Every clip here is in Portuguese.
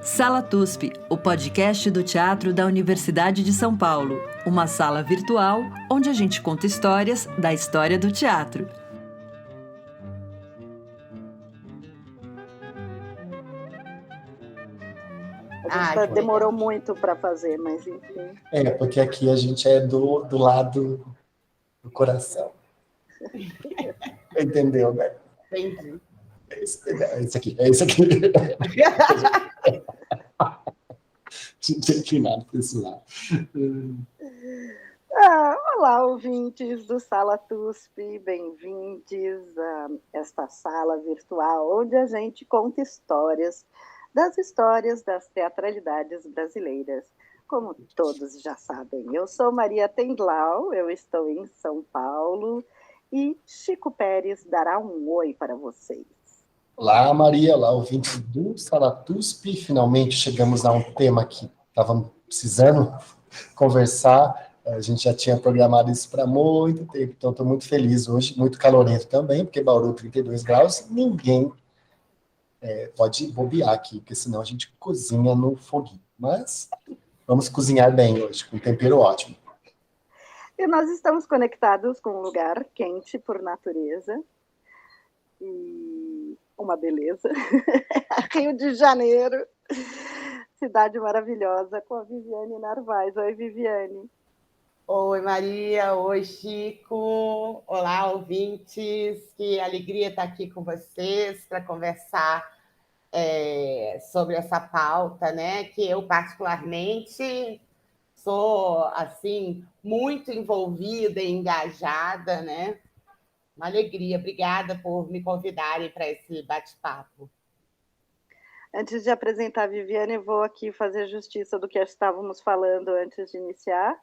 Sala TUSP, o podcast do teatro da Universidade de São Paulo. Uma sala virtual onde a gente conta histórias da história do teatro. A gente demorou muito para fazer, mas enfim. Porque aqui a gente é do lado do coração. Entendeu, né? Entendi. É esse aqui. Não tem que nada para esse lado. Olá, ouvintes do Sala TUSP, bem-vindos a esta sala virtual onde a gente conta histórias das teatralidades brasileiras. Como todos já sabem, eu sou Maria Tendlau, eu estou em São Paulo e Chico Pérez dará um oi para vocês. Olá, Maria, olá, ouvintes do Sala TUSP. Finalmente chegamos a um tema que estávamos precisando conversar. A gente já tinha programado isso para muito tempo, então estou muito feliz hoje, muito calorento também, porque Bauru 32 graus, ninguém pode bobear aqui, porque senão a gente cozinha no foguinho. Mas vamos cozinhar bem hoje, com tempero ótimo. E nós estamos conectados com um lugar quente por natureza e uma beleza. Rio de Janeiro, cidade maravilhosa, com a Viviane Narvaez. Oi, Viviane. Oi, Maria. Oi, Chico. Olá, ouvintes. Que alegria estar aqui com vocês para conversar sobre essa pauta, né? Que eu, particularmente, sou, assim, muito envolvida e engajada, né? Uma alegria. Obrigada por me convidarem para esse bate-papo. Antes de apresentar a Viviane, vou aqui fazer justiça do que estávamos falando antes de iniciar,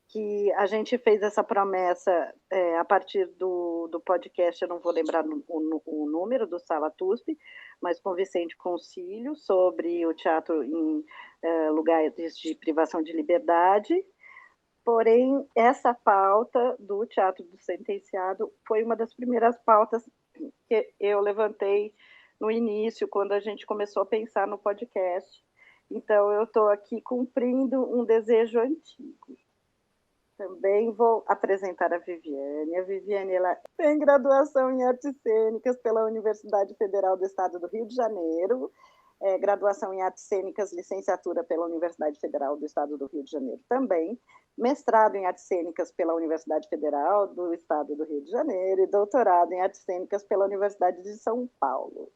que a gente fez essa promessa a partir do podcast, eu não vou lembrar o número do Sala TUSP, mas com Vicente Concílio, sobre o teatro em lugares de privação de liberdade. Porém, essa pauta do Teatro do Sentenciado foi uma das primeiras pautas que eu levantei no início, quando a gente começou a pensar no podcast. Então, eu estou aqui cumprindo um desejo antigo. Também vou apresentar a Viviane. A Viviane ela tem graduação em Artes Cênicas pela Universidade Federal do Estado do Rio de Janeiro, graduação em Artes Cênicas, licenciatura pela Universidade Federal do Estado do Rio de Janeiro também, mestrado em Artes Cênicas pela Universidade Federal do Estado do Rio de Janeiro e doutorado em Artes Cênicas pela Universidade de São Paulo.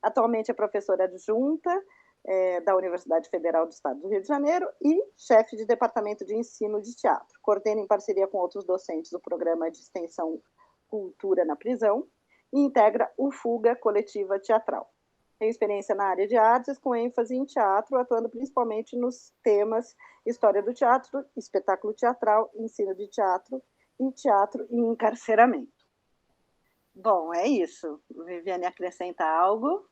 Atualmente é professora adjunta da Universidade Federal do Estado do Rio de Janeiro e chefe de departamento de ensino de teatro. Coordena em parceria com outros docentes o programa de extensão Cultura na Prisão e integra o Fuga Coletiva Teatral. Tem experiência na área de artes, com ênfase em teatro, atuando principalmente nos temas história do teatro, espetáculo teatral, ensino de teatro e encarceramento. Bom, é isso. Viviane, acrescenta algo?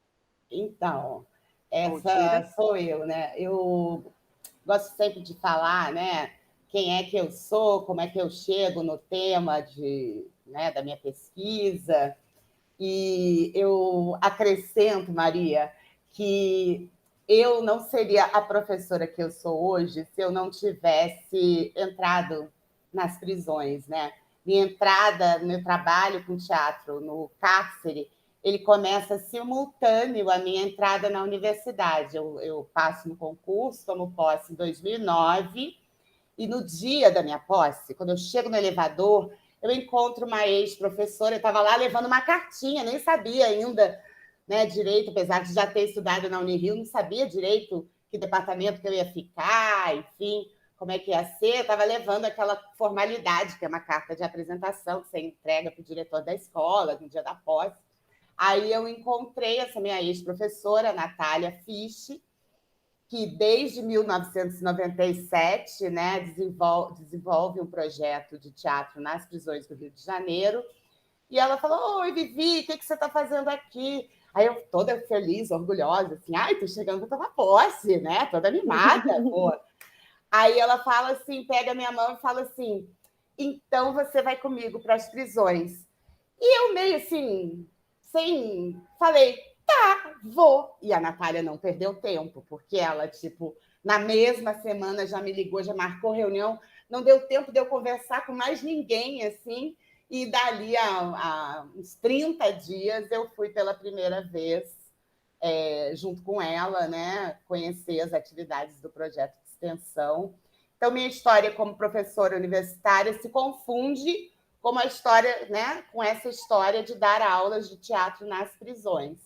Então, essa sou eu, né? Eu gosto sempre de falar, né? Quem é que eu sou, como é que eu chego no tema da minha pesquisa. E eu acrescento, Maria, que eu não seria a professora que eu sou hoje se eu não tivesse entrado nas prisões, né? Minha entrada, meu trabalho com teatro no cárcere, ele começa simultâneo à minha entrada na universidade. Eu passo no concurso, tomo posse em 2009, e no dia da minha posse, quando eu chego no elevador, eu encontro uma ex-professora, eu estava lá levando uma cartinha, nem sabia ainda, né, direito, apesar de já ter estudado na Unirio, não sabia direito que departamento que eu ia ficar, enfim, como é que ia ser. Eu estava levando aquela formalidade, que é uma carta de apresentação que você entrega para o diretor da escola no dia da posse. Aí eu encontrei essa minha ex-professora, Natália Fisch, que desde 1997, né, desenvolve um projeto de teatro nas prisões do Rio de Janeiro. E ela falou: oi, Vivi, o que você está fazendo aqui? Aí eu, toda feliz, orgulhosa, assim, estou chegando para tomar posse, né? Toda animada, pô. Aí ela fala assim, pega a minha mão e fala assim: então você vai comigo para as prisões. E eu meio assim, falei: Vou. E a Natália não perdeu tempo, porque ela, tipo, na mesma semana já me ligou, já marcou reunião, não deu tempo de eu conversar com mais ninguém, assim, e dali a uns 30 dias eu fui pela primeira vez junto com ela, né, conhecer as atividades do projeto de extensão. Então, minha história como professora universitária se confunde com a história, né, com essa história de dar aulas de teatro nas prisões.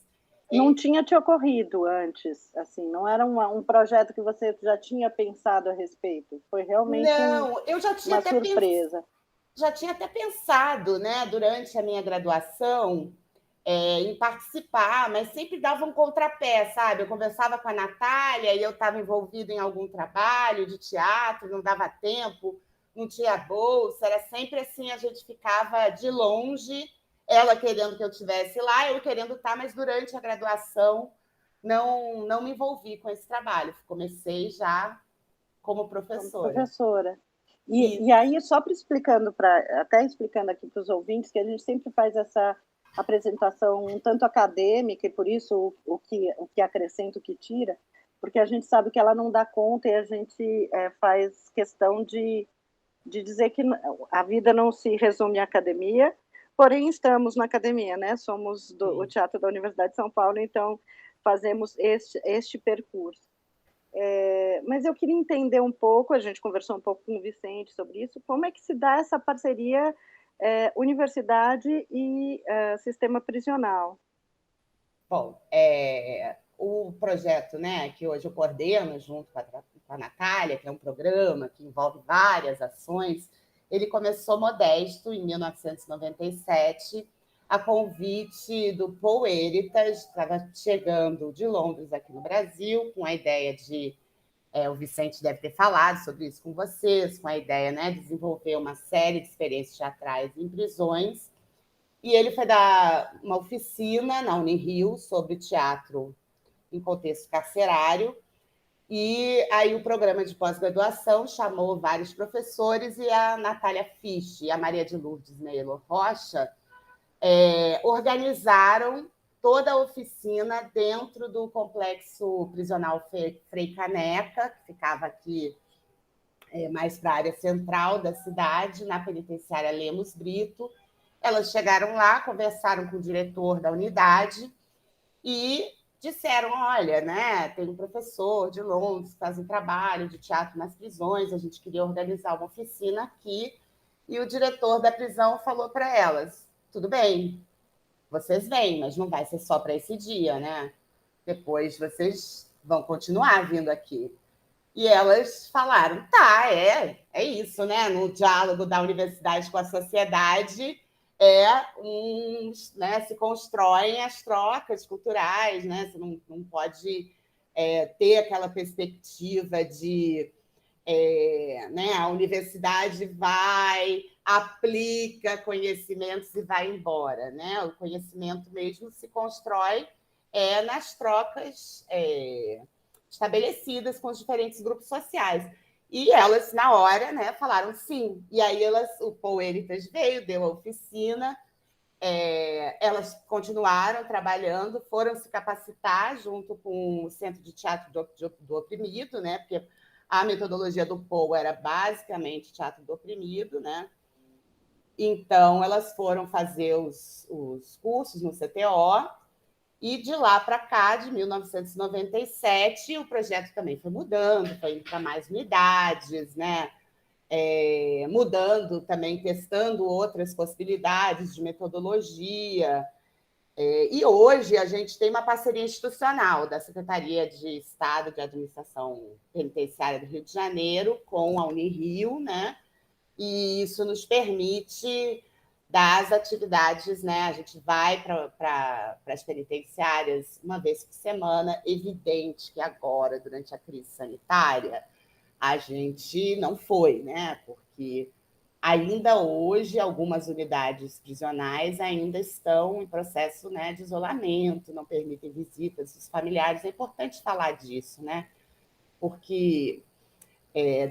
Não tinha te ocorrido antes, assim, não era um projeto que você já tinha pensado a respeito, foi realmente Não, eu já tinha uma até surpresa. já tinha até pensado, né, durante a minha graduação, em participar, mas sempre dava um contrapé, sabe? Eu conversava com a Natália e eu estava envolvida em algum trabalho de teatro, não dava tempo, não tinha bolsa, era sempre assim, a gente ficava de longe, ela querendo que eu estivesse lá, eu querendo estar, mas durante a graduação não me envolvi com esse trabalho. Comecei já como Como professora. professora. E E aí, só para explicando, até explicando aqui para os ouvintes, que a gente sempre faz essa apresentação um tanto acadêmica, e por isso o que acrescenta, o que tira, porque a gente sabe que ela não dá conta e a gente faz questão de dizer que a vida não se resume à academia, porém estamos na academia, né? Somos o Teatro da Universidade de São Paulo, então fazemos este percurso. Mas eu queria entender um pouco, a gente conversou um pouco com o Vicente sobre isso, como é que se dá essa parceria universidade e sistema prisional? Bom, o projeto, né, que hoje eu coordeno junto com a Natália, que é um programa que envolve várias ações, ele começou modesto em 1997, a convite do Paul Heritage, estava chegando de Londres aqui no Brasil, com a ideia de, o Vicente deve ter falado sobre isso com vocês, com a ideia, né, de desenvolver uma série de experiências teatrais em prisões. E ele foi dar uma oficina na Unirio sobre teatro em contexto carcerário. E aí o programa de pós-graduação chamou vários professores e a Natália Fisch e a Maria de Lourdes Neilo Rocha organizaram toda a oficina dentro do complexo prisional Frei Caneca, que ficava aqui mais para a área central da cidade, na penitenciária Lemos Brito. Elas chegaram lá, conversaram com o diretor da unidade e disseram: olha, né, tem um professor de Londres que faz um trabalho de teatro nas prisões, a gente queria organizar uma oficina aqui. E o diretor da prisão falou para elas: tudo bem, vocês vêm, mas não vai ser só para esse dia, né? Depois vocês vão continuar vindo aqui. E elas falaram: tá, é isso, né? No diálogo da universidade com a sociedade, né, se constroem as trocas culturais, né? Você não pode ter aquela perspectiva de né, a universidade vai, aplica conhecimentos e vai embora, né? O conhecimento mesmo se constrói nas trocas estabelecidas com os diferentes grupos sociais. E elas, na hora, né, falaram sim. E aí o Paul Heritage veio, deu a oficina, elas continuaram trabalhando, foram se capacitar junto com o Centro de Teatro do Oprimido, né, porque a metodologia do Paul era basicamente teatro do oprimido, né? Então, elas foram fazer os cursos no CTO, e de lá para cá, de 1997, o projeto também foi mudando, foi indo para mais unidades, né? Mudando também, testando outras possibilidades de metodologia. E hoje a gente tem uma parceria institucional da Secretaria de Estado de Administração Penitenciária do Rio de Janeiro com a Unirio, né? E isso nos permite dar as atividades, né? A gente vai para as penitenciárias uma vez por semana. Evidente que agora, durante a crise sanitária, a gente não foi, né? Porque ainda hoje algumas unidades prisionais ainda estão em processo, né, de isolamento, não permitem visitas dos familiares. É importante falar disso, né? Porque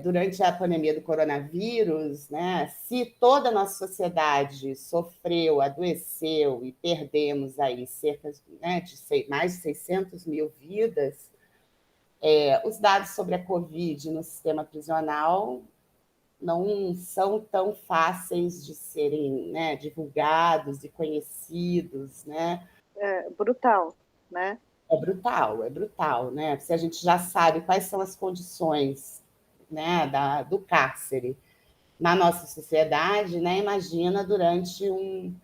durante a pandemia do coronavírus, né, se toda a nossa sociedade sofreu, adoeceu e perdemos aí cerca, né, de mais de 600 mil vidas, os dados sobre a Covid no sistema prisional não são tão fáceis de serem, né, divulgados e conhecidos, né? É brutal, né? É brutal, né? Se a gente já sabe quais são as condições, né, do cárcere na nossa sociedade, né? Imagina durante um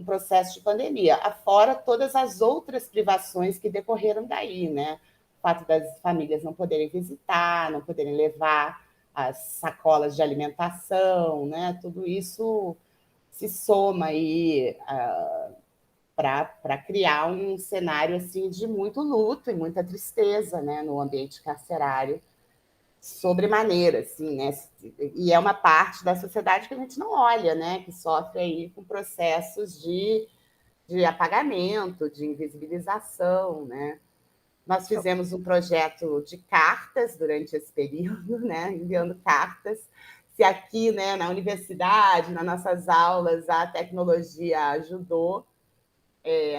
processo de pandemia, afora todas as outras privações que decorreram daí, né? O fato das famílias não poderem visitar, não poderem levar as sacolas de alimentação, né? Tudo isso se soma aí para criar um cenário assim de muito luto e muita tristeza, né, no ambiente carcerário, sobremaneira, assim, né? E é uma parte da sociedade que a gente não olha, né, que sofre aí com processos de apagamento, de invisibilização, né? Nós fizemos um projeto de cartas durante esse período, né, enviando cartas. Se aqui, né, na universidade, nas nossas aulas, a tecnologia ajudou,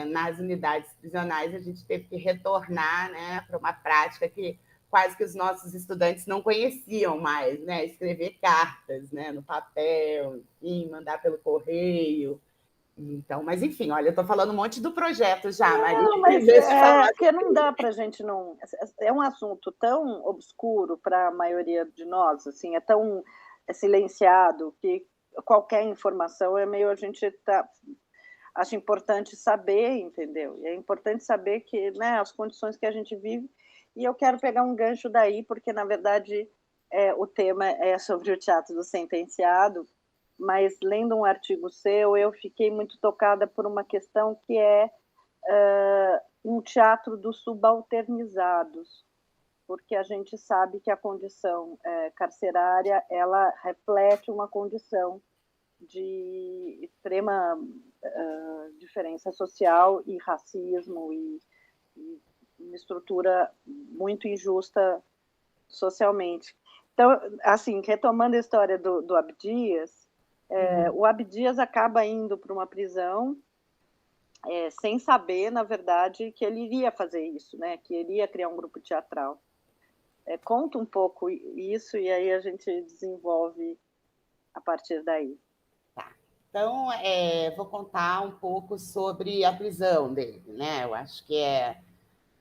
nas unidades prisionais, a gente teve que retornar, né, para uma prática que quase que os nossos estudantes não conheciam mais, né, escrever cartas, né, no papel, enfim, mandar pelo correio. Então, mas enfim, olha, eu estou falando um monte do projeto já, Maria. Não, mas porque não dá para a gente não. É um assunto tão obscuro para a maioria de nós, assim, é tão silenciado que qualquer informação é meio a gente acho importante saber, entendeu? E é importante saber que, né, as condições que a gente vive. E eu quero pegar um gancho daí, porque na verdade o tema é sobre o teatro do sentenciado. Mas lendo um artigo seu, eu fiquei muito tocada por uma questão que é um teatro dos subalternizados, porque a gente sabe que a condição carcerária ela reflete uma condição de extrema diferença social e racismo e uma estrutura muito injusta socialmente. Então, assim, retomando a história do Abdias, o Abdias acaba indo para uma prisão sem saber, na verdade, que ele iria fazer isso, né? Que ele ia criar um grupo teatral. Conta um pouco isso e aí a gente desenvolve a partir daí. Tá. Então, vou contar um pouco sobre a prisão dele, né? Eu acho que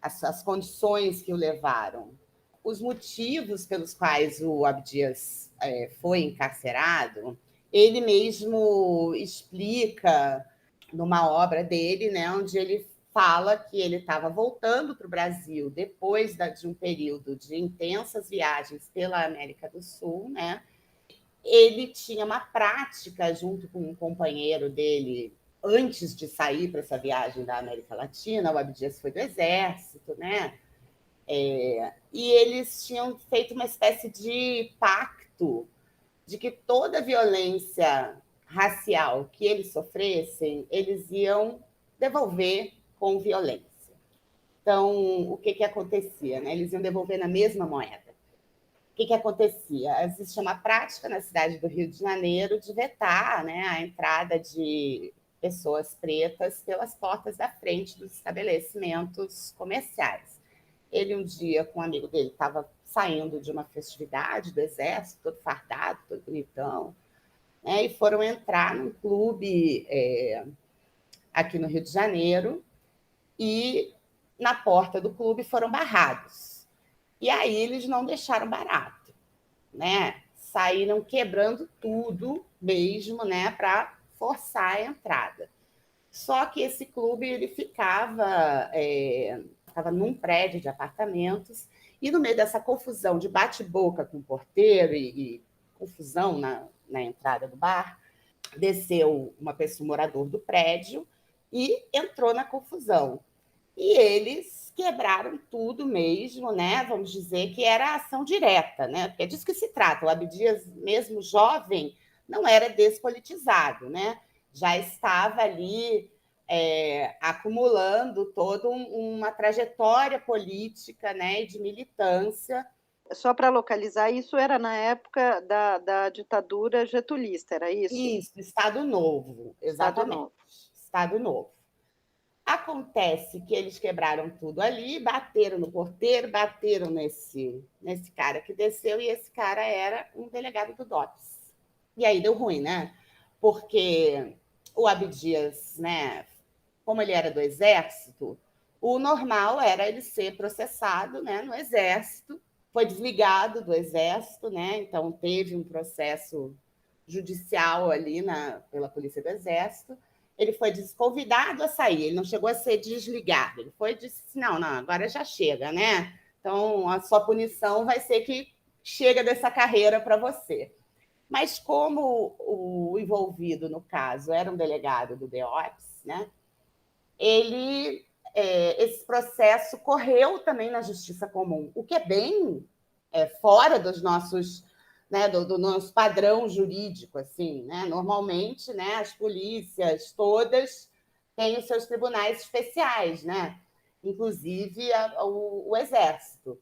as condições que o levaram. Os motivos pelos quais o Abdias foi encarcerado, ele mesmo explica numa obra dele, né, onde ele fala que ele estava voltando para o Brasil depois de um período de intensas viagens pela América do Sul, né? Ele tinha uma prática junto com um companheiro dele antes de sair para essa viagem da América Latina. O Abdias foi do Exército, né? E eles tinham feito uma espécie de pacto de que toda violência racial que eles sofressem, eles iam devolver com violência. Então, o que acontecia? Né? Eles iam devolver na mesma moeda. O que acontecia? Existe uma prática na cidade do Rio de Janeiro de vetar, né, a entrada de pessoas pretas pelas portas da frente dos estabelecimentos comerciais. Ele, um dia, com um amigo dele, estava saindo de uma festividade do Exército, todo fardado, todo bonitão, né, e foram entrar num clube aqui no Rio de Janeiro e, na porta do clube, foram barrados. E aí eles não deixaram barato, né? Saíram quebrando tudo mesmo, né, para forçar a entrada. Só que esse clube ele ficava num prédio de apartamentos e no meio dessa confusão de bate-boca com o porteiro e confusão na entrada do bar, desceu uma pessoa, um morador do prédio, e entrou na confusão. E eles quebraram tudo mesmo, né? Vamos dizer que era ação direta, né? Porque é disso que se trata. O Abdias, mesmo jovem, não era despolitizado, né? Já estava ali acumulando toda uma trajetória política, né, e de militância. Só para localizar, isso era na época da ditadura getulista, era isso? Isso, Estado Novo, Estado exatamente. Novo. Estado Novo. Acontece que eles quebraram tudo ali, bateram no porteiro, bateram nesse cara que desceu, e esse cara era um delegado do DOPS. E aí deu ruim, né? Porque o Abdias, né, como ele era do Exército, o normal era ele ser processado, né, no Exército, foi desligado do Exército, né, então teve um processo judicial ali pela Polícia do Exército. Ele foi convidado a sair, ele não chegou a ser desligado, ele foi disse não, agora já chega, né? Então a sua punição vai ser que chega dessa carreira para você. Mas como o envolvido no caso era um delegado do DEOPS, né? Esse processo correu também na Justiça Comum, o que é bem fora dos nossos, né, do nosso padrão jurídico, assim, né? Normalmente, né, as polícias todas têm os seus tribunais especiais, né? Inclusive o Exército.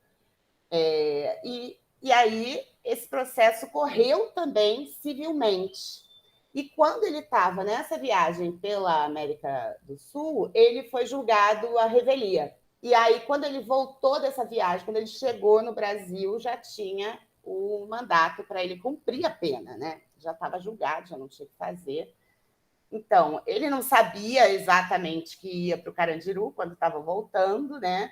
E aí esse processo correu também civilmente. E quando ele estava nessa viagem pela América do Sul, ele foi julgado à revelia. E aí, quando ele voltou dessa viagem, quando ele chegou no Brasil, já tinha o mandato para ele cumprir a pena, né? Já estava julgado, já não tinha o que fazer. Então, ele não sabia exatamente que ia para o Carandiru quando estava voltando, né?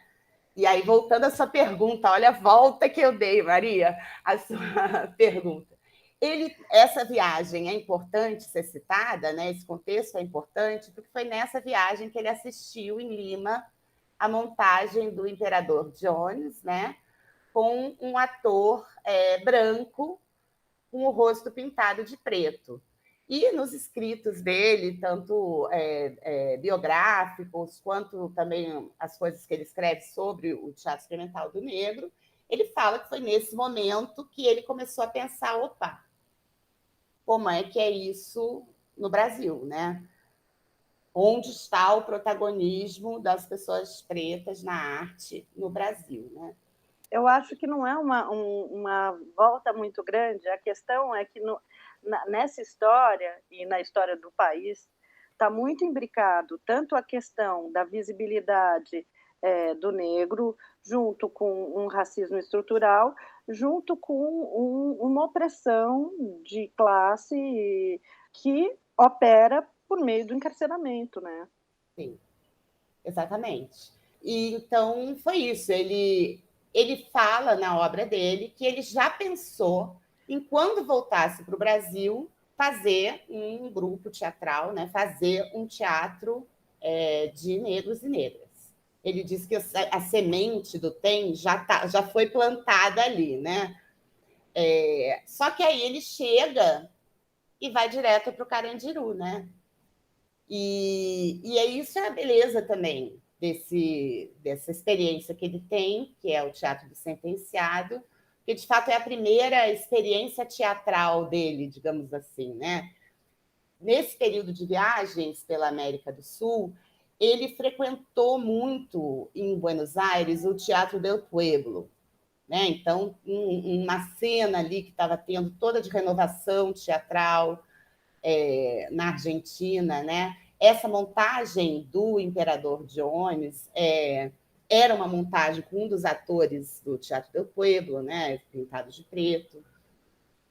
E aí, voltando à sua pergunta, olha a volta que eu dei, Maria, a sua pergunta. Essa viagem é importante ser citada, né? Esse contexto é importante, porque foi nessa viagem que ele assistiu em Lima a montagem do Imperador Jones, né? Com um ator branco com o rosto pintado de preto. E nos escritos dele, tanto biográficos, quanto também as coisas que ele escreve sobre o teatro experimental do negro, ele fala que foi nesse momento que ele começou a pensar, opa, como é que é isso no Brasil, né? Onde está o protagonismo das pessoas pretas na arte no Brasil, né? Eu acho que não é uma volta muito grande, a questão é que nessa história e na história do país está muito imbricado tanto a questão da visibilidade do negro, junto com um racismo estrutural, junto com uma opressão de classe que opera por meio do encarceramento, né? Sim, exatamente. E então foi isso. Ele fala na obra dele que ele já pensou em, quando voltasse para o Brasil, fazer um grupo teatral, né? Fazer um teatro de negros e negras. Ele diz que a semente do TEM já foi plantada ali, né? Só que aí ele chega e vai direto para o Carandiru, né? E isso é a beleza também dessa experiência que ele tem, que é o Teatro do Sentenciado, que de fato é a primeira experiência teatral dele, digamos assim, né? Nesse período de viagens pela América do Sul, ele frequentou muito em Buenos Aires o Teatro del Pueblo, né? Então, uma cena ali que estava tendo toda de renovação teatral na Argentina, né? Essa montagem do Imperador Jones era uma montagem com um dos atores do Teatro del Pueblo, né? Pintado de preto.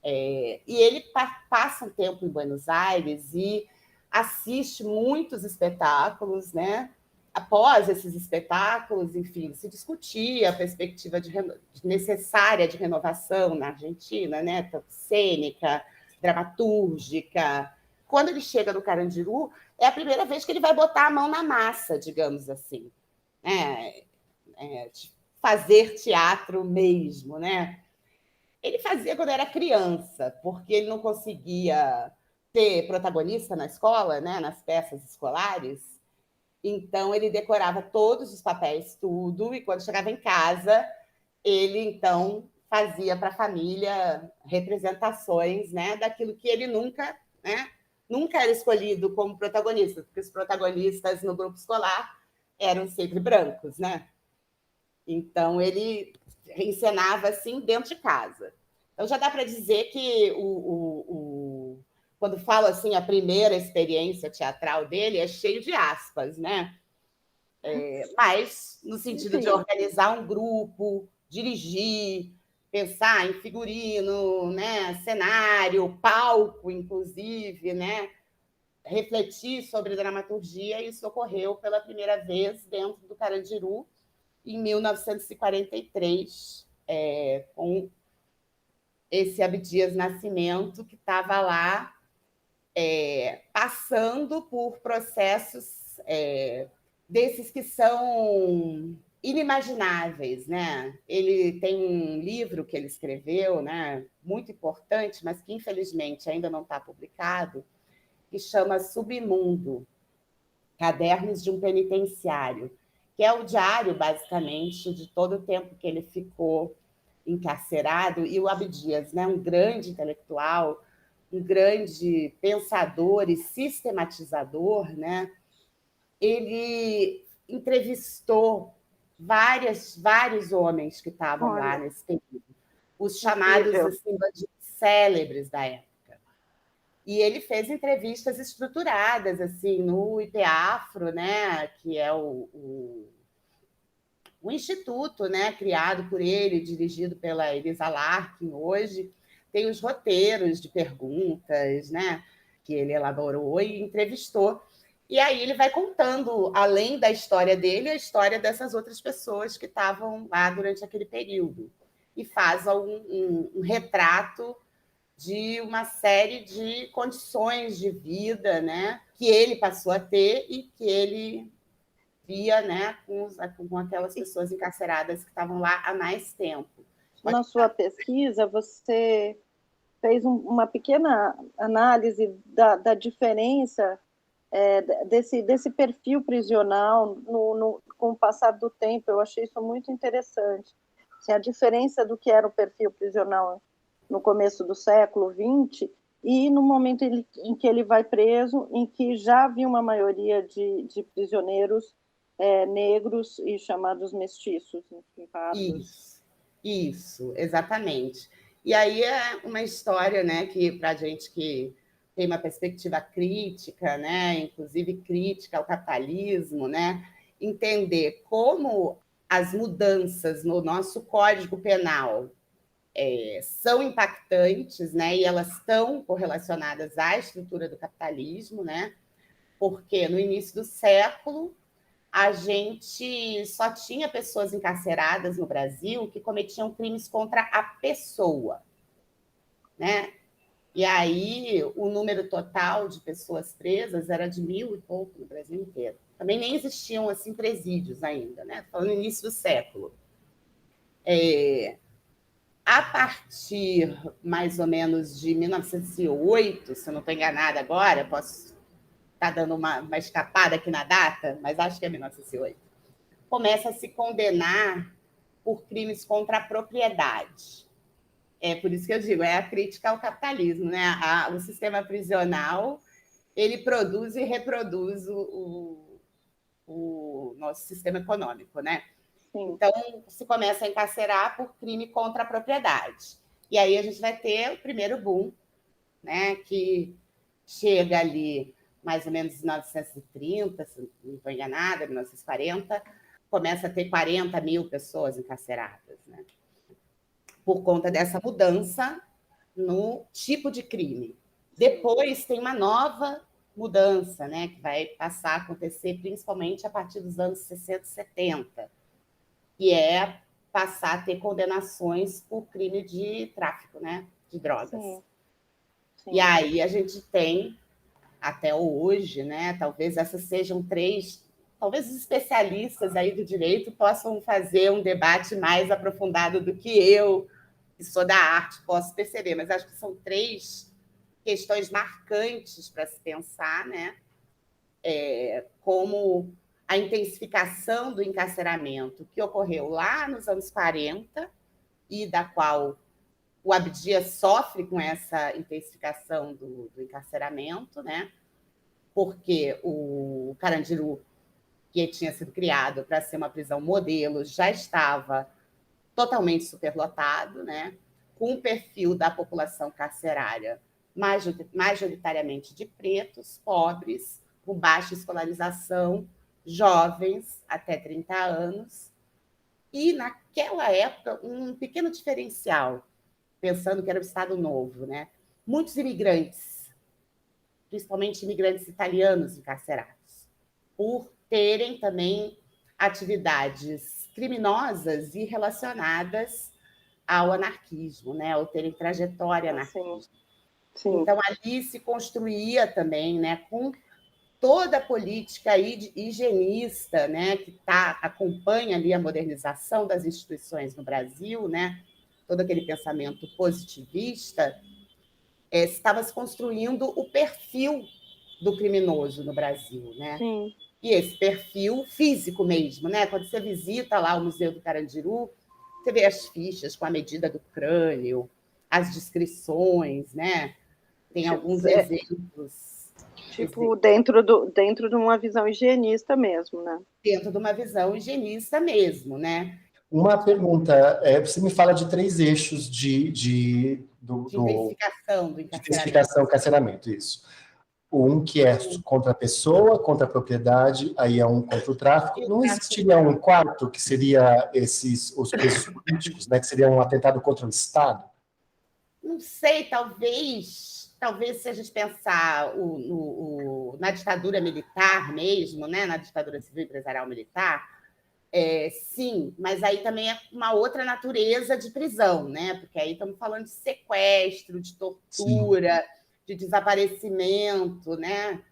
E ele passa um tempo em Buenos Aires e assiste muitos espetáculos, né? Após esses espetáculos, enfim, se discutia a perspectiva necessária de renovação na Argentina, né? Tanto cênica, dramatúrgica. Quando ele chega no Carandiru, é a primeira vez que ele vai botar a mão na massa, digamos assim, né? De fazer teatro mesmo, né? Ele fazia quando era criança, porque ele não conseguia ter protagonista na escola, né? Nas peças escolares. Então, ele decorava todos os papéis, tudo, e quando chegava em casa, ele, então, fazia para a família representações, né, daquilo que ele nunca era escolhido como protagonista, porque os protagonistas no grupo escolar eram sempre brancos, né? Então, ele encenava assim dentro de casa. Então, já dá para dizer que quando falo assim, a primeira experiência teatral dele é cheio de aspas, né? Mas no sentido de organizar um grupo, dirigir, pensar em figurino, né? Cenário, palco, inclusive, né? Refletir sobre dramaturgia, isso ocorreu pela primeira vez dentro do Carandiru, em 1943, com esse Abdias Nascimento, que estava lá passando por processos desses que são inimagináveis, né? Ele tem um livro que ele escreveu, né, muito importante, mas que infelizmente ainda não está publicado, que chama Submundo, Cadernos de um Penitenciário, que é o diário, basicamente, de todo o tempo que ele ficou encarcerado. E o Abdias, né, um grande intelectual, um grande pensador e sistematizador, né, ele entrevistou vários homens que estavam lá nesse período, os chamados assim, célebres da época. E ele fez entrevistas estruturadas assim no IPEAFRO, né, que é o instituto, né, criado por ele, dirigido pela Elisa Larkin hoje, tem os roteiros de perguntas, né, que ele elaborou e entrevistou. E aí ele vai contando, além da história dele, a história dessas outras pessoas que estavam lá durante aquele período. E faz um retrato de uma série de condições de vida, né, que ele passou a ter e que ele via, né, com aquelas pessoas encarceradas que estavam lá há mais tempo. Na sua pesquisa, você fez uma pequena análise da diferença desse perfil prisional com o passar do tempo. Eu achei isso muito interessante. Assim, a diferença do que era o perfil prisional no começo do século XX e no momento em que ele vai preso, em que já havia uma maioria de prisioneiros negros e chamados mestiços, enfim, pardos. Isso, exatamente. E aí é uma história, né, que para a gente que tem uma perspectiva crítica, né, inclusive crítica ao capitalismo, né, entender como as mudanças no nosso Código Penal são impactantes, né, e elas estão correlacionadas à estrutura do capitalismo, né, porque no início do século a gente só tinha pessoas encarceradas no Brasil que cometiam crimes contra a pessoa, né? E aí o número total de pessoas presas era de 1.000 e pouco no Brasil inteiro. Também nem existiam assim presídios ainda, né? Falando no início do século. A partir mais ou menos de 1908, se eu não estou enganada agora, posso estar dando uma escapada aqui na data, mas acho que é 1908, começa a se condenar por crimes contra a propriedade. É por isso que eu digo, é a crítica ao capitalismo, né? O sistema prisional, ele produz e reproduz o nosso sistema econômico, né? Sim. Então, se começa a encarcerar por crime contra a propriedade. E aí a gente vai ter o primeiro boom, né, que chega ali mais ou menos em 1930, se não estou enganada, 1940, começa a ter 40 mil pessoas encarceradas, né, por conta dessa mudança no tipo de crime. Depois tem uma nova mudança, né, que vai passar a acontecer principalmente a partir dos anos 60 e 70, que é passar a ter condenações por crime de tráfico, né, de drogas. Sim. Sim. E aí a gente tem, até hoje, né, talvez essas sejam três, talvez os especialistas aí do direito possam fazer um debate mais aprofundado do que eu, que sou da arte, posso perceber, mas acho que são três questões marcantes para se pensar, né, como a intensificação do encarceramento que ocorreu lá nos anos 40 e da qual o Abdias sofre com essa intensificação do encarceramento, né? Porque o Carandiru que tinha sido criado para ser uma prisão modelo, já estava totalmente superlotado, né? Com o perfil da população carcerária majoritariamente de pretos, pobres, com baixa escolarização, jovens até 30 anos. E, naquela época, um pequeno diferencial, pensando que era o Estado Novo, né? Muitos imigrantes, principalmente imigrantes italianos encarcerados, por terem também atividades criminosas e relacionadas ao anarquismo, né? Ou terem trajetória anarquista. Sim. Então, ali se construía também, né, com toda a política higienista, né, que acompanha ali a modernização das instituições no Brasil, né, todo aquele pensamento positivista, estava se construindo o perfil do criminoso no Brasil, né? Sim. E esse perfil físico mesmo, né? Quando você visita lá o Museu do Carandiru, você vê as fichas com a medida do crânio, as descrições, né? Tem alguns exemplos. Tipo, dentro de uma visão higienista mesmo, né? Dentro de uma visão higienista mesmo, né? Uma pergunta, você me fala de 3 eixos de intensificação do encarceramento. Intensificação, carceramento, isso. Um que é contra a pessoa, contra a propriedade, aí é um contra o tráfico. Não existiria um quarto, que seria os presos políticos, né, que seria um atentado contra o Estado? Não sei, talvez se a gente pensar na ditadura militar mesmo, né, na ditadura civil empresarial militar, sim, mas aí também é uma outra natureza de prisão, né? Porque aí estamos falando de sequestro, de tortura, sim, de desaparecimento, né?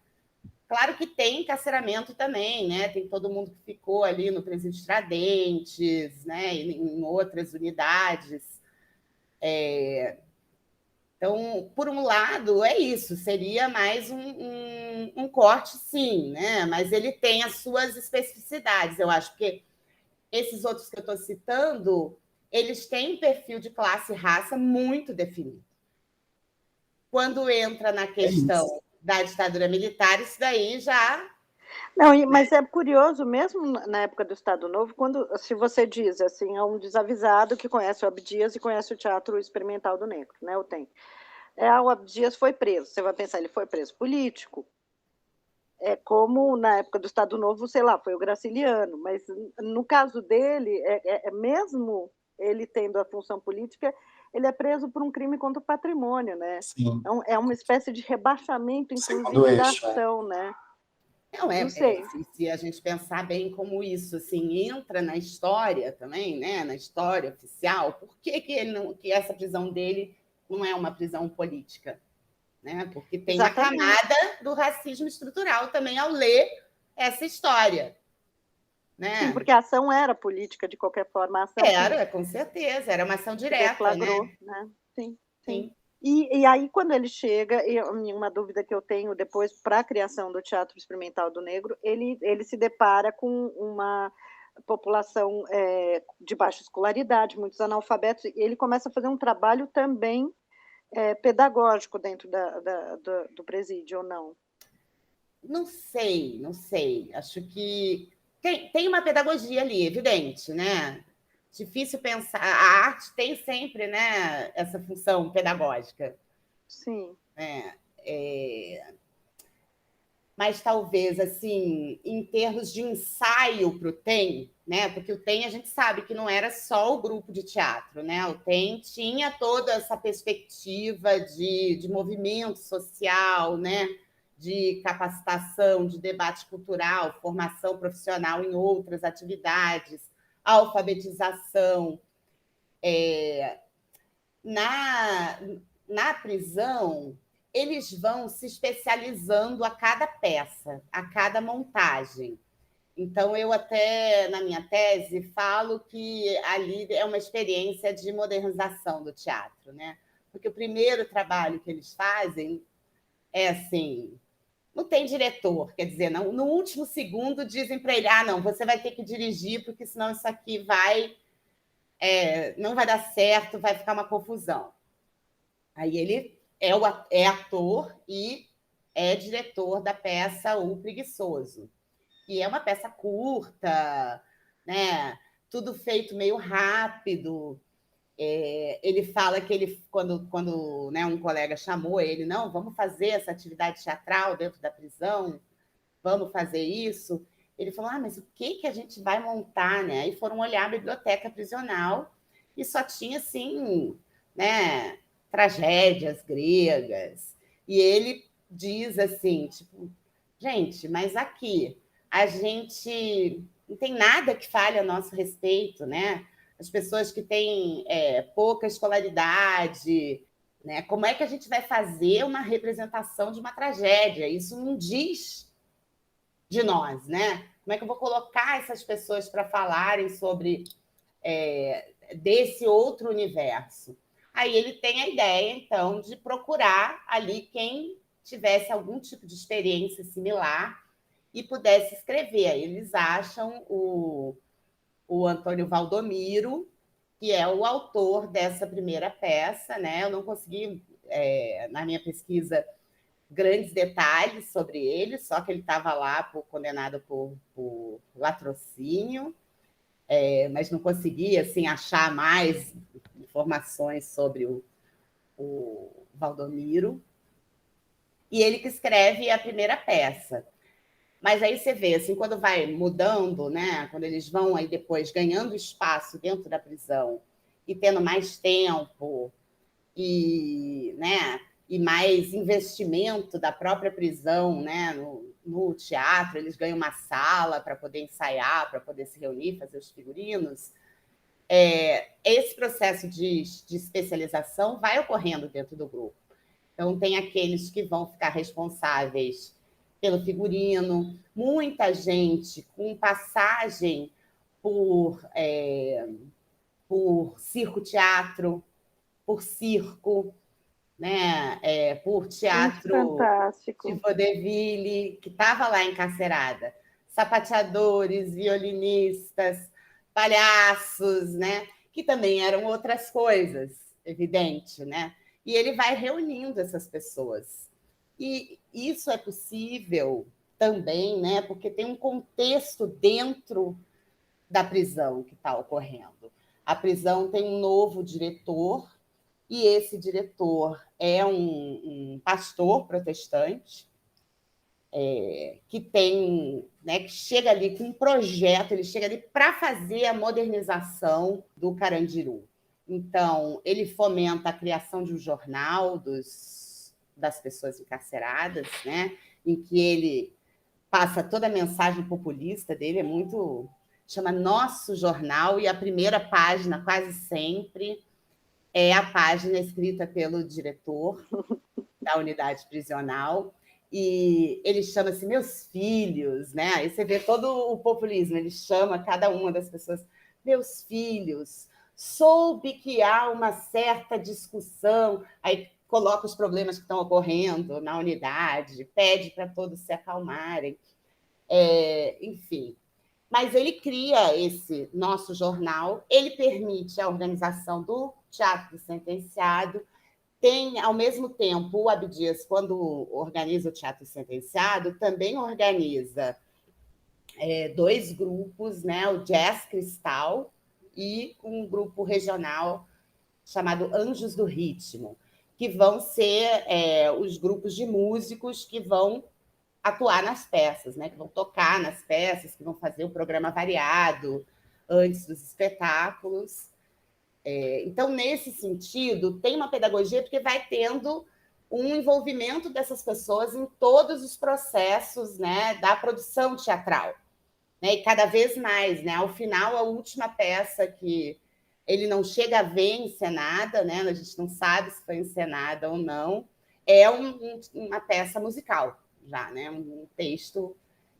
Claro que tem encarceramento também, né? Tem todo mundo que ficou ali no presídio Tiradentes, né? Em outras unidades. Então, por um lado, é isso, seria mais um corte, sim, né? Mas ele tem as suas especificidades, eu acho, porque esses outros que eu estou citando, eles têm um perfil de classe e raça muito definido. Quando entra na questão da ditadura militar, isso daí já... Não, mas é curioso, mesmo na época do Estado Novo, se você diz assim, é um desavisado que conhece o Abdias e conhece o Teatro Experimental do Negro, né? O TEM. O Abdias foi preso. Você vai pensar, ele foi preso político. É como na época do Estado Novo, sei lá, foi o Graciliano, mas no caso dele, mesmo ele tendo a função política, ele é preso por um crime contra o patrimônio, né? Sim. Então, é uma espécie de rebaixamento, inclusive, da ação, né? Não sei. Se a gente pensar bem como isso assim, entra na história também, né? Na história oficial, por que essa prisão dele não é uma prisão política? Né? Porque tem Exatamente. Uma camada do racismo estrutural também ao ler essa história. Né? Sim, porque a ação era política, de qualquer forma. A ação era, com certeza, era uma ação direta. Deflagrou, né? Sim. E aí, quando ele chega, uma dúvida que eu tenho depois para a criação do Teatro Experimental do Negro, ele se depara com uma população de baixa escolaridade, muitos analfabetos, e ele começa a fazer um trabalho também pedagógico dentro do presídio, ou não? Não sei. Acho que tem uma pedagogia ali, evidente, né? Difícil pensar. A arte tem sempre, né, essa função pedagógica. Sim. Mas talvez, assim, em termos de ensaio para o TEM, né? Porque o TEM a gente sabe que não era só o grupo de teatro, né? O TEM tinha toda essa perspectiva de movimento social, né? De capacitação, de debate cultural, formação profissional em outras atividades, alfabetização. Na prisão, eles vão se especializando a cada peça, a cada montagem. Então, eu até, na minha tese, falo que ali é uma experiência de modernização do teatro, né? Porque o primeiro trabalho que eles fazem é assim, não tem diretor, quer dizer, no último segundo dizem para ele, não, você vai ter que dirigir, porque senão isso aqui não vai dar certo, vai ficar uma confusão. Aí ele é ator e é diretor da peça O Preguiçoso. E é uma peça curta, né? Tudo feito meio rápido. Ele fala que quando né, um colega chamou ele, não, vamos fazer essa atividade teatral dentro da prisão, vamos fazer isso. Ele falou, mas o que a gente vai montar, né? Aí foram olhar a biblioteca prisional e só tinha, assim, né, tragédias gregas. E ele diz assim, tipo, gente, mas aqui a gente não tem nada que fale a nosso respeito, né? As pessoas que têm pouca escolaridade, né? Como é que a gente vai fazer uma representação de uma tragédia? Isso não diz de nós, né? Como é que eu vou colocar essas pessoas para falarem sobre desse outro universo? Aí ele tem a ideia, então, de procurar ali quem tivesse algum tipo de experiência similar e pudesse escrever. Aí eles acham o Antônio Valdomiro, que é o autor dessa primeira peça, né? Eu não consegui, na minha pesquisa, grandes detalhes sobre ele, só que ele estava lá condenado por latrocínio, mas não consegui assim, achar mais informações sobre o Valdomiro. E ele que escreve a primeira peça. Mas aí você vê, assim, quando vai mudando, né? Quando eles vão aí depois ganhando espaço dentro da prisão e tendo mais tempo e, né, e mais investimento da própria prisão, né, no teatro, eles ganham uma sala para poder ensaiar, para poder se reunir, fazer os figurinos. Esse processo de especialização vai ocorrendo dentro do grupo. Então, tem aqueles que vão ficar responsáveis pelo figurino, muita gente com passagem por circo-teatro, por circo, né? Por teatro de vaudeville, que estava lá encarcerada. Sapateadores, violinistas, palhaços, né? Que também eram outras coisas, evidente, né? E ele vai reunindo essas pessoas. E isso é possível também, né? Porque tem um contexto dentro da prisão que está ocorrendo. A prisão tem um novo diretor, e esse diretor é um pastor protestante, que tem, né, que chega ali com um projeto, ele chega ali para fazer a modernização do Carandiru. Então, ele fomenta a criação de um jornal das pessoas encarceradas, né, em que ele passa toda a mensagem populista dele, chama Nosso Jornal, e a primeira página, quase sempre, é a página escrita pelo diretor da unidade prisional, e ele chama-se Meus Filhos, né? Aí você vê todo o populismo, ele chama cada uma das pessoas, meus filhos, soube que há uma certa discussão, aí coloca os problemas que estão ocorrendo na unidade, pede para todos se acalmarem, enfim. Mas ele cria esse Nosso Jornal, ele permite a organização do Teatro do Sentenciado, tem, ao mesmo tempo, o Abdias, quando organiza o Teatro Sentenciado, também organiza 2 grupos, né? O Jazz Cristal e um grupo regional chamado Anjos do Ritmo, que vão ser os grupos de músicos que vão atuar nas peças, né? Que vão tocar nas peças, que vão fazer o programa variado antes dos espetáculos. Então, nesse sentido, tem uma pedagogia porque vai tendo um envolvimento dessas pessoas em todos os processos, né, da produção teatral. Né? E cada vez mais, né? Ao final, a última peça que ele não chega a ver encenada, né? A gente não sabe se foi encenada ou não, é uma peça musical, já, né? Um texto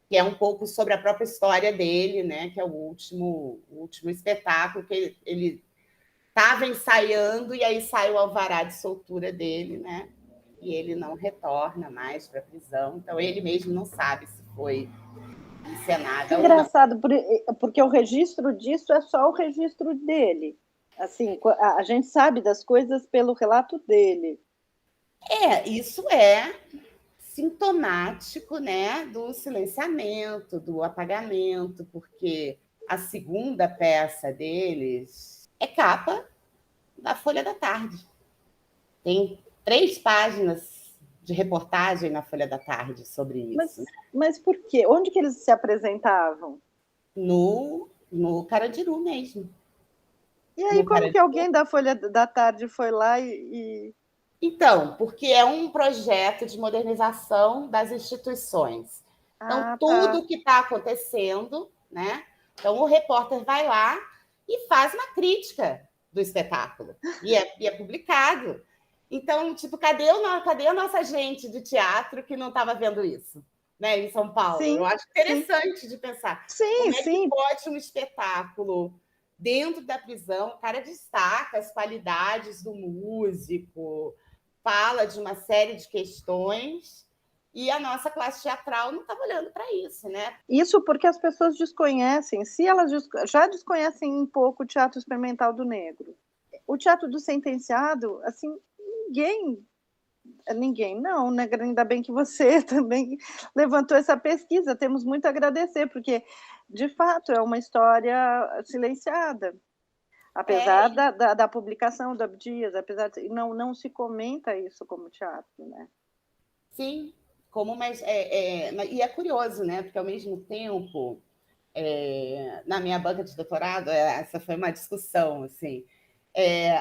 que é um pouco sobre a própria história dele, né? Que é o último espetáculo que ele estava ensaiando, e aí sai o alvará de soltura dele, né? E ele não retorna mais para a prisão. Então, ele mesmo não sabe se foi encenada ou não. Engraçado, porque o registro disso é só o registro dele. Assim, a gente sabe das coisas pelo relato dele. Isso é sintomático, né, do silenciamento, do apagamento, porque a segunda peça deles é capa da Folha da Tarde. Tem 3 páginas de reportagem na Folha da Tarde sobre isso. Mas por quê? Onde que eles se apresentavam? No Carandiru mesmo. E aí, como que alguém da Folha da Tarde foi lá e... Então, porque é um projeto de modernização das instituições. Então, tudo que está acontecendo, né? Então, o repórter vai lá e faz uma crítica do espetáculo. E é publicado. Então, tipo, cadê a nossa gente de teatro que não estava vendo isso, né, em São Paulo? Sim, eu acho interessante de pensar. Como é que pode um espetáculo dentro da prisão, o cara destaca as qualidades do músico, fala de uma série de questões, e a nossa classe teatral não estava olhando para isso, né? Isso porque as pessoas desconhecem, se elas já desconhecem um pouco o teatro experimental do negro. O teatro do sentenciado, assim, ninguém não, né? Ainda bem que você também levantou essa pesquisa, temos muito a agradecer, porque, de fato, é uma história silenciada. Apesar da publicação do Abdias, apesar de não se comenta isso como teatro, né? Sim, e é curioso, né? Porque ao mesmo tempo, na minha banca de doutorado, essa foi uma discussão, assim,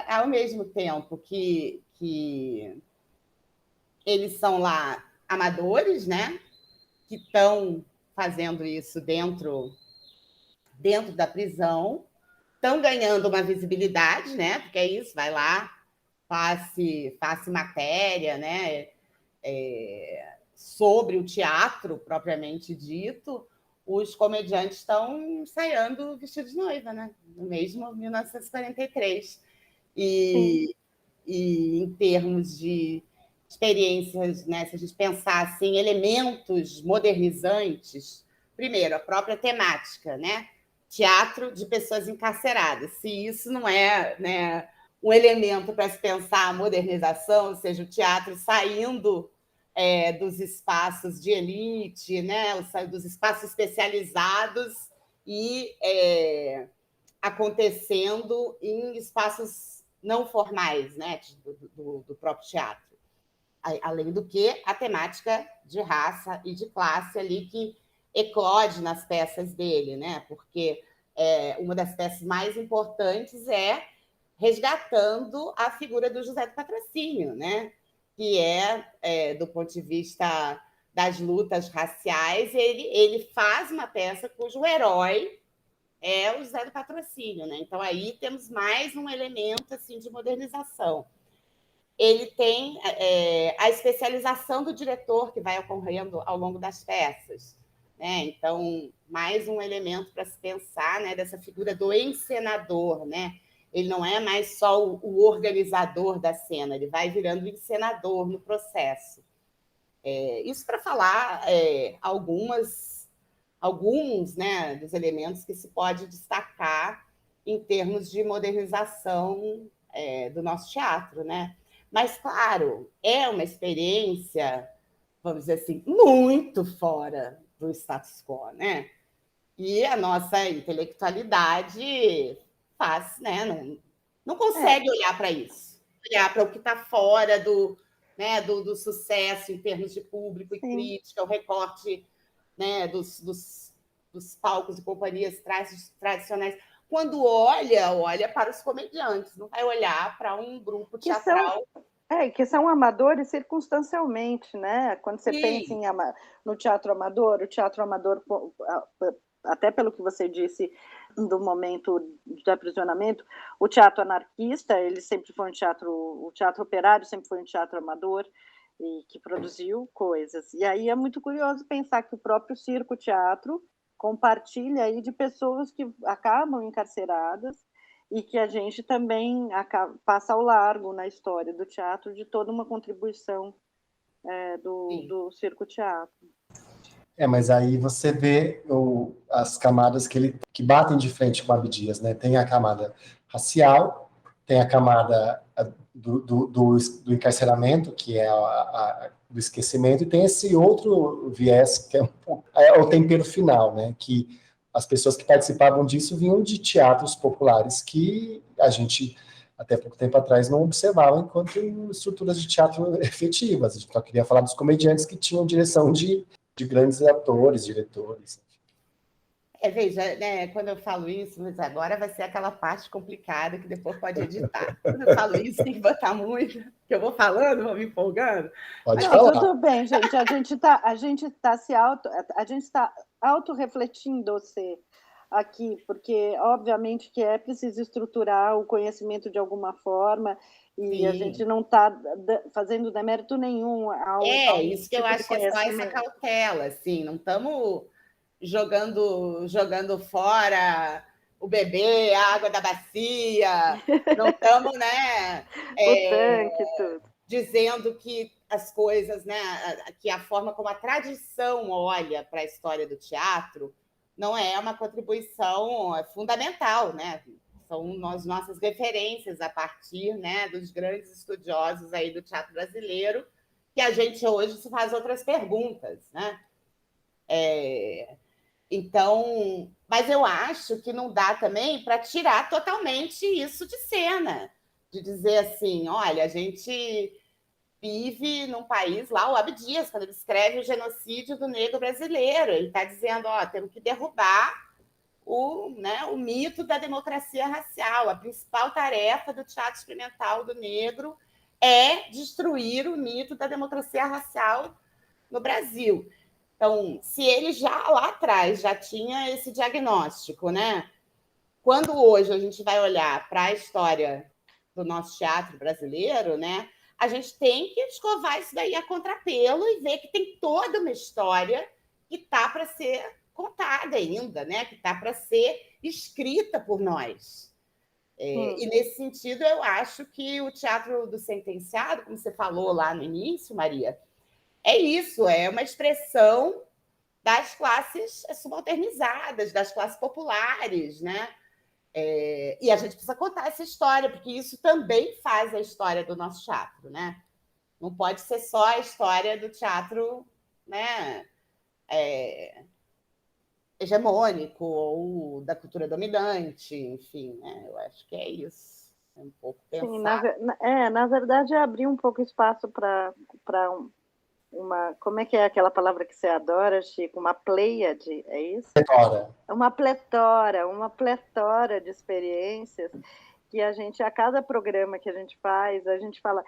ao mesmo tempo que eles são lá amadores, né? Que estão fazendo isso dentro da prisão, estão ganhando uma visibilidade, né? Porque é isso, vai lá, faça matéria, né? Sobre o teatro propriamente dito, os comediantes estão ensaiando vestidos de noiva, né? No mesmo 1943. E em termos de experiências, né? Se a gente pensar assim, elementos modernizantes, primeiro, a própria temática, né? Teatro de pessoas encarceradas. Se isso não é, né, um elemento para se pensar a modernização, ou seja, o teatro saindo dos espaços de elite, né, dos espaços especializados e acontecendo em espaços não formais, né, do próprio teatro. Além do que a temática de raça e de classe ali que eclode nas peças dele, né? Porque uma das peças mais importantes é resgatando a figura do José do Patrocínio, né? Que do ponto de vista das lutas raciais, ele faz uma peça cujo herói é o José do Patrocínio, né? Então aí temos mais um elemento assim de modernização. Ele tem a especialização do diretor que vai ocorrendo ao longo das peças, né? Então, mais um elemento para se pensar, né, dessa figura do encenador, né? Ele não é mais só o organizador da cena, ele vai virando o encenador no processo. Isso para falar alguns, né, dos elementos que se pode destacar em termos de modernização do nosso teatro, né? Mas, claro, é uma experiência, vamos dizer assim, muito fora do status quo, né? E a nossa intelectualidade faz, né? Não consegue olhar para isso, olhar para o que está fora do sucesso em termos de público e crítica, o recorte, né, dos palcos e companhias tradicionais. Quando olha para os comediantes, não vai olhar para um grupo teatral. Que são amadores circunstancialmente, né? Quando você pensa no teatro amador, até pelo que você disse do momento do aprisionamento, o teatro anarquista, ele sempre foi o teatro operário sempre foi um teatro amador e que produziu coisas. E aí é muito curioso pensar que o próprio circo-teatro compartilha aí de pessoas que acabam encarceradas e que a gente também passa ao largo na história do teatro de toda uma contribuição do circo-teatro. Mas aí você vê as camadas que batem de frente com Abdias, né? Tem a camada racial, tem a camada do encarceramento, que é do esquecimento, e tem esse outro viés, que é o tempero final, né? Que as pessoas que participavam disso vinham de teatros populares que a gente, até pouco tempo atrás, não observava enquanto estruturas de teatro efetivas. A gente só queria falar dos comediantes que tinham direção de grandes atores, diretores. Veja, né, quando eu falo isso, mas agora vai ser aquela parte complicada que depois pode editar. Quando eu falo isso, tem que botar muito, que eu vou falando, vou me empolgando. Pode Não, falar. tudo bem, gente. A gente está auto-refletindo-se aqui, porque obviamente que é preciso estruturar o conhecimento de alguma forma, e Sim. a gente não está fazendo demérito nenhum ao isso que eu acho que é só essa cautela, assim, não estamos jogando fora o bebê, a água da bacia, não estamos, né? O tanque, tudo. Dizendo que as coisas, né? Que a forma como a tradição olha para a história do teatro não é uma contribuição fundamental, né? São as nossas referências a partir, né, dos grandes estudiosos aí do teatro brasileiro, que a gente hoje se faz outras perguntas, né? Então, mas eu acho que não dá também para tirar totalmente isso de cena, de dizer assim, olha, a gente vive num país lá, o Abdias, quando ele escreve o genocídio do negro brasileiro, ele está dizendo, temos que derrubar o mito da democracia racial. A principal tarefa do teatro experimental do negro é destruir o mito da democracia racial no Brasil. Então, se ele já lá atrás já tinha esse diagnóstico, né? Quando hoje a gente vai olhar para a história do nosso teatro brasileiro, né? A gente tem que escovar isso daí a contrapelo e ver que tem toda uma história que está para ser contada ainda, né? Que está para ser escrita por nós. E nesse sentido, eu acho que o teatro do sentenciado, como você falou lá no início, Maria, é isso, é uma expressão das classes subalternizadas, das classes populares, né? E a gente precisa contar essa história, porque isso também faz a história do nosso teatro, né? Não pode ser só a história do teatro, né? Hegemônico ou da cultura dominante, enfim, né? Eu acho que é isso. É um pouco pensar. Sim, na verdade, é abrir um pouco espaço para uma... Como é que é aquela palavra que você adora, Chico? Uma pleiade, é isso? Pletora. Uma pletora de experiências que a gente, a cada programa que a gente faz, a gente fala,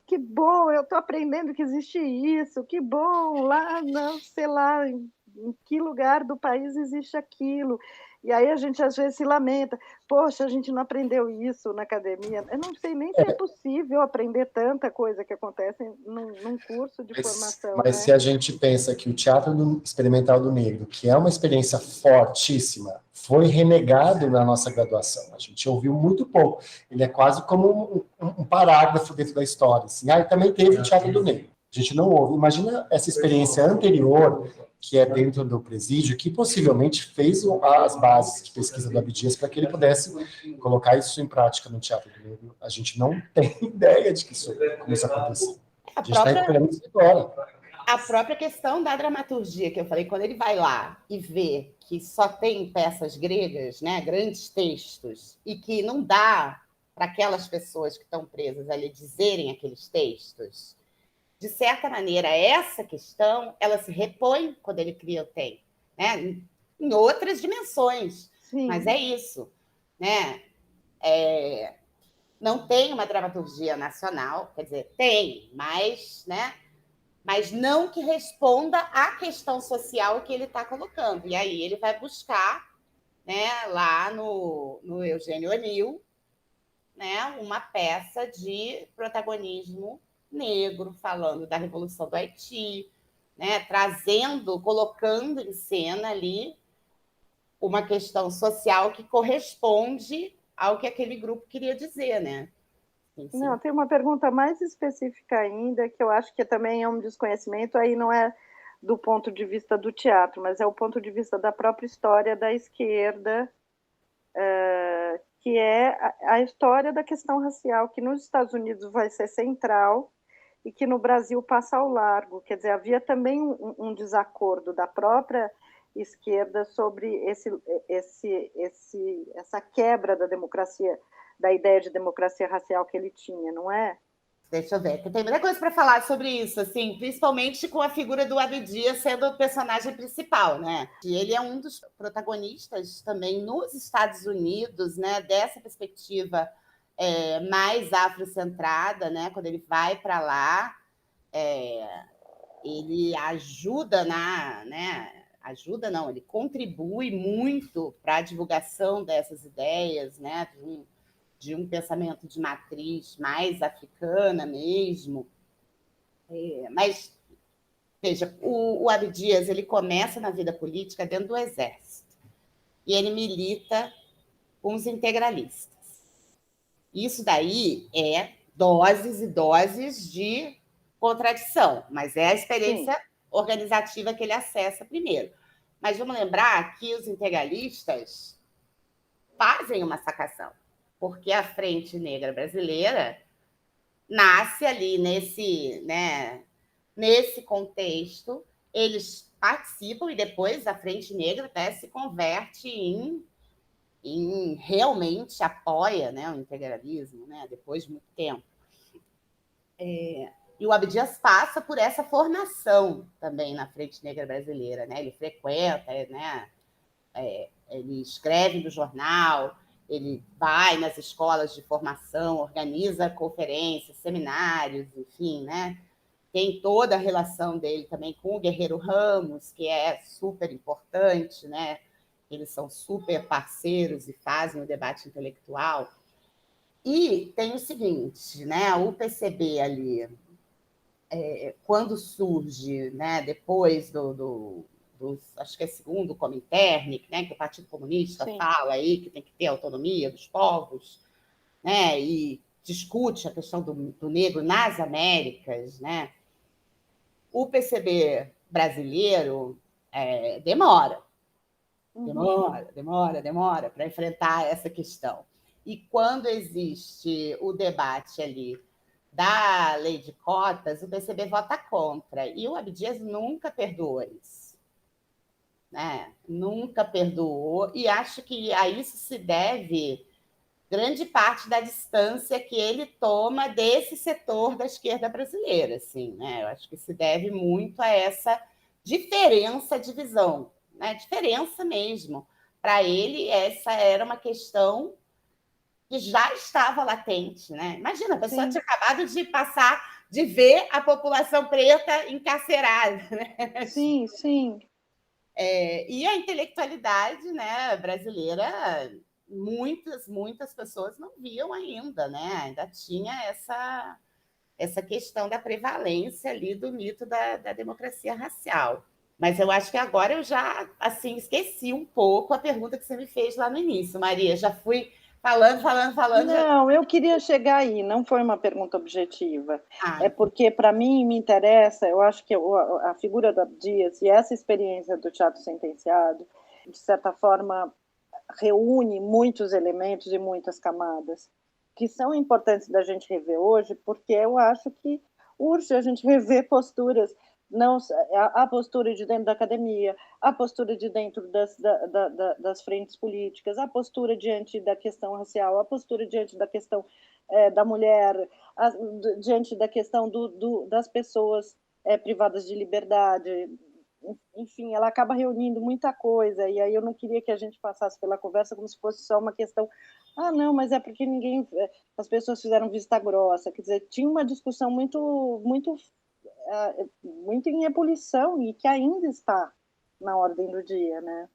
que bom, eu estou aprendendo que existe isso, que bom, lá, não, sei lá, em que lugar do país existe aquilo. E aí a gente às vezes se lamenta, poxa, a gente não aprendeu isso na academia. Eu não sei nem se é possível aprender tanta coisa que acontece num curso de formação. Mas se a gente pensa que o teatro experimental do negro, que é uma experiência fortíssima, foi renegado na nossa graduação. A gente ouviu muito pouco. Ele é quase como um parágrafo dentro da história. Assim. E também teve o teatro do negro. A gente não ouve. Imagina essa experiência anterior, que é dentro do presídio, que possivelmente fez as bases de pesquisa do Abdias para que ele pudesse colocar isso em prática no teatro do negro. A gente não tem ideia de que como isso aconteceu. A gente está recuperando isso agora. A própria questão da dramaturgia, que eu falei, quando ele vai lá e vê que só tem peças gregas, né, grandes textos, e que não dá para aquelas pessoas que estão presas ali dizerem aqueles textos, de certa maneira, essa questão ela se repõe quando ele cria o Tem, né, em outras dimensões. Sim. Mas é isso. Né? Não tem uma dramaturgia nacional, quer dizer, tem, mas, né, mas não que responda à questão social que ele está colocando. E aí ele vai buscar, né, lá no Eugênio O'Neill, né, uma peça de protagonismo negro, falando da Revolução do Haiti, né, colocando em cena ali uma questão social que corresponde ao que aquele grupo queria dizer, né? Sim. Não, tem uma pergunta mais específica ainda, que eu acho que também é um desconhecimento, aí não é do ponto de vista do teatro, mas é o ponto de vista da própria história da esquerda, que é a história da questão racial, que nos Estados Unidos vai ser central e que no Brasil passa ao largo. Quer dizer, havia também um desacordo da própria esquerda sobre essa quebra da democracia, da ideia de democracia racial que ele tinha, não é? Deixa eu ver, tem muita coisa para falar sobre isso, assim, principalmente com a figura do Abdias sendo o personagem principal, né? E ele é um dos protagonistas também nos Estados Unidos, né? Dessa perspectiva mais afrocentrada, né? Quando ele vai para lá, ele ajuda né? Ajuda não, ele contribui muito para a divulgação dessas ideias, né? De um pensamento de matriz mais africana mesmo. Mas, veja, o Abdias ele começa na vida política dentro do Exército e ele milita com os integralistas. Isso daí é doses e doses de contradição, mas é a experiência organizativa que ele acessa primeiro. Mas vamos lembrar que os integralistas fazem uma sacação, porque a Frente Negra Brasileira nasce ali nesse contexto, eles participam e depois a Frente Negra até se converte em realmente apoia, né, o integralismo, né, depois de muito tempo. E o Abdias passa por essa formação também na Frente Negra Brasileira, né? Ele frequenta, né? Ele escreve no jornal, ele vai nas escolas de formação, organiza conferências, seminários, enfim, né? Tem toda a relação dele também com o Guerreiro Ramos, que é super importante, né? Eles são super parceiros e fazem o debate intelectual. E tem o seguinte, né? O PCB ali, quando surge, né? Depois do acho que é segundo Comintern, né? Que o Partido Comunista fala aí que tem que ter autonomia dos povos, né? E discute a questão do negro nas Américas, né? O PCB brasileiro demora para enfrentar essa questão. E quando existe o debate ali da lei de cotas, o PCB vota contra. E o Abdias nunca perdoou isso. Né? Nunca perdoou. E acho que a isso se deve grande parte da distância que ele toma desse setor da esquerda brasileira. Assim, né? Eu acho que se deve muito a essa diferença de visão. Né? Diferença mesmo. Para ele, essa era uma questão que já estava latente. Né? Imagina, a pessoa tinha acabado de ver a população preta encarcerada. Né? Sim, sim. E a intelectualidade, né, brasileira, muitas pessoas não viam ainda. Né? Ainda tinha essa questão da prevalência ali do mito da democracia racial. Mas eu acho que agora eu já assim, esqueci um pouco a pergunta que você me fez lá no início, Maria. Já fui falando. Não, eu queria chegar aí, não foi uma pergunta objetiva. É porque, para mim, me interessa, eu acho que a figura do Abdias e essa experiência do teatro sentenciado, de certa forma, reúne muitos elementos e muitas camadas que são importantes da gente rever hoje, porque eu acho que urge a gente rever posturas, não a postura de dentro da academia, a postura de dentro das frentes políticas, a postura diante da questão racial, a postura diante da questão da mulher, diante da questão das pessoas privadas de liberdade. Enfim, ela acaba reunindo muita coisa, e aí eu não queria que a gente passasse pela conversa como se fosse só uma questão, não, mas é porque as pessoas fizeram vista grossa, quer dizer, tinha uma discussão muito em ebulição e que ainda está na ordem do dia, né?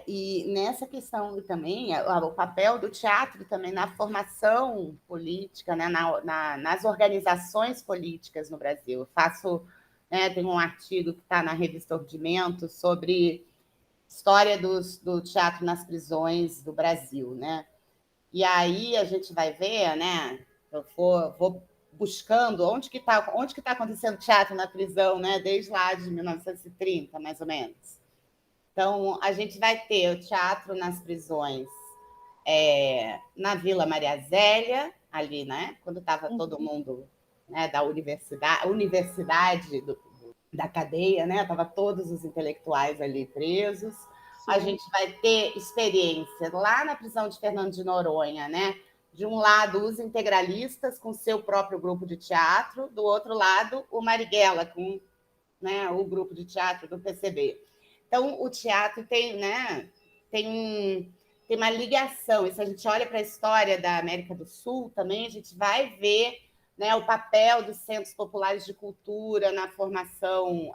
E nessa questão também, o papel do teatro também na formação política, né, nas organizações políticas no Brasil. Eu faço, né, tem um artigo que está na revista Ordimento sobre história do teatro nas prisões do Brasil, né? E aí a gente vai ver, né? Eu vou buscando onde que está acontecendo teatro na prisão, né? Desde lá de 1930, mais ou menos. Então, a gente vai ter o teatro nas prisões na Vila Maria Zélia, ali, né? Quando estava todo mundo, né, da universidade da cadeia, né? Tava todos os intelectuais ali presos. Sim. A gente vai ter experiência lá na prisão de Fernando de Noronha, né? De um lado, os integralistas com seu próprio grupo de teatro, do outro lado, o Marighella com, né, o grupo de teatro do PCB. Então, o teatro tem, né, tem uma ligação. E se a gente olha para a história da América do Sul também, a gente vai ver, né, o papel dos centros populares de cultura na formação,